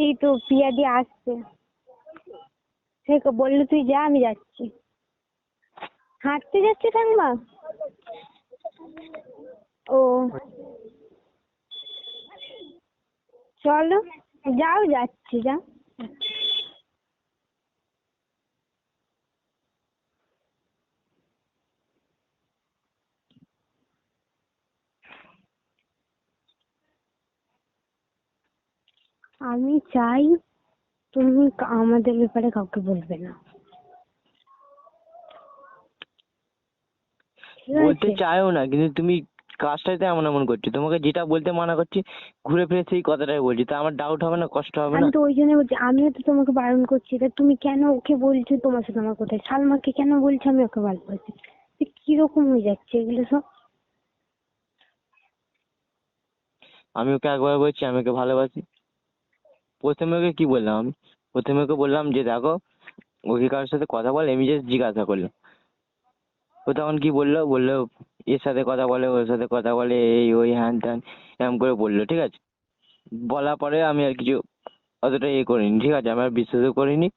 এই তো পিয়াদি আসছে। সে বললো তুই যা, আমি যাচ্ছি। হাঁটতে যাচ্ছে ঠাকুমা? ও চলো, যাও, যাচ্ছি, যাও। আমি চাই তুমি আমাদের ব্যাপারে কাউকে বলবে না, ঠিক বলতে আছে? চাইও না, কিন্তু তুমি কাজটাই তো এমন এমন করছো। তোমাকে যেটা বলতে মানা করছি ঘুরে ফিরে সেই কথাটাই বলছি, তা আমার ডাউট হবে না, কষ্ট হবে আমি না? তো ওই জন্য বলছি, আমিও তো তোমাকে বারণ করছি, তা তুমি কেন ওকে বলছো? তোমার সাথে আমার কোথায়? সালমাকে কেন বলছো আমি ওকে ভালোবাসি? কিরকম হয়ে যাচ্ছে এগুলো সব? আমি ওকে একবার বলছি আমি ওকে ভালোবাসি। প্রথমে ওকে কি বললাম? আমি প্রথমে ওকে বললাম যে দেখো, ওকে কারোর সাথে কথা বল, আমি জাস্ট জিজ্ঞাসা করলাম। ও তখন কি বললো, বললো এর সাথে কথা বলে, ওর সাথে কথা বলে, এই ওই হ্যান ত্যান এরকম করে বললো, ঠিক আছে। বলার পরে আমি আর কিছু অতটা ইয়ে করিনি, ঠিক আছে, আমি আর বিশ্বাসও করিনি,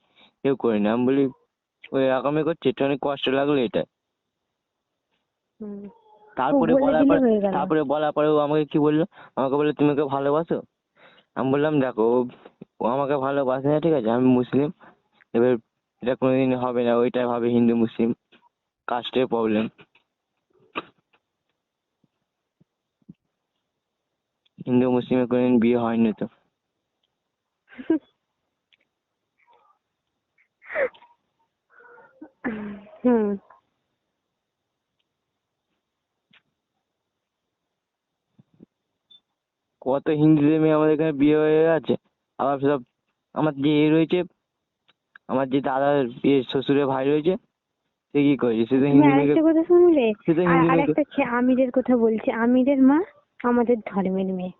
কেউ করিনি। আমি বলি ওই এরকমই করছে, একটু অনেক কষ্ট লাগলো এটা। ও বলে দিলে হয়ে গেল। তারপরে বলার পরে ও আমাকে কি বললো, আমাকে বললো তুমি ওকে ভালোবাসো? আমি বললাম দেখো, ও আমাকে ভালোবাসে না, ঠিক আছে, আমি মুসলিম। এবার এটা কোনোদিন হবে না, ওইটা ভাবে হিন্দু মুসলিম কাস্টের প্রবলেম। হিন্দু মুসলিমের কোনোদিন বিয়ে হয়নি তো। হুম। কত হিন্দুদের মেয়ে আমাদের এখানে বিয়ে হয়ে গেছে। আবার সব আমার যে এ রয়েছে, আমার যে দাদার শ্বশুরের ভাই রয়েছে, সে কি করেছে, সে তো তুমি হিন্দু মেয়েকে, আরেকটা কথা শুনলে? সে তো হিন্দু আর মেয়েকে। একটা আমিরের কথা বলছি, আমিরের মা আমাদের ধর্মের মেয়ে।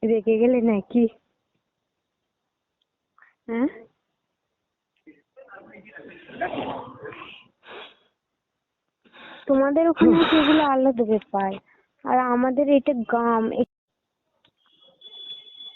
রেগে গেলে নাকি? হ্যাঁ, তোমাদের ওখানে এগুলো আলাদা ব্যাপার, আর আমাদের এটা গ্রাম।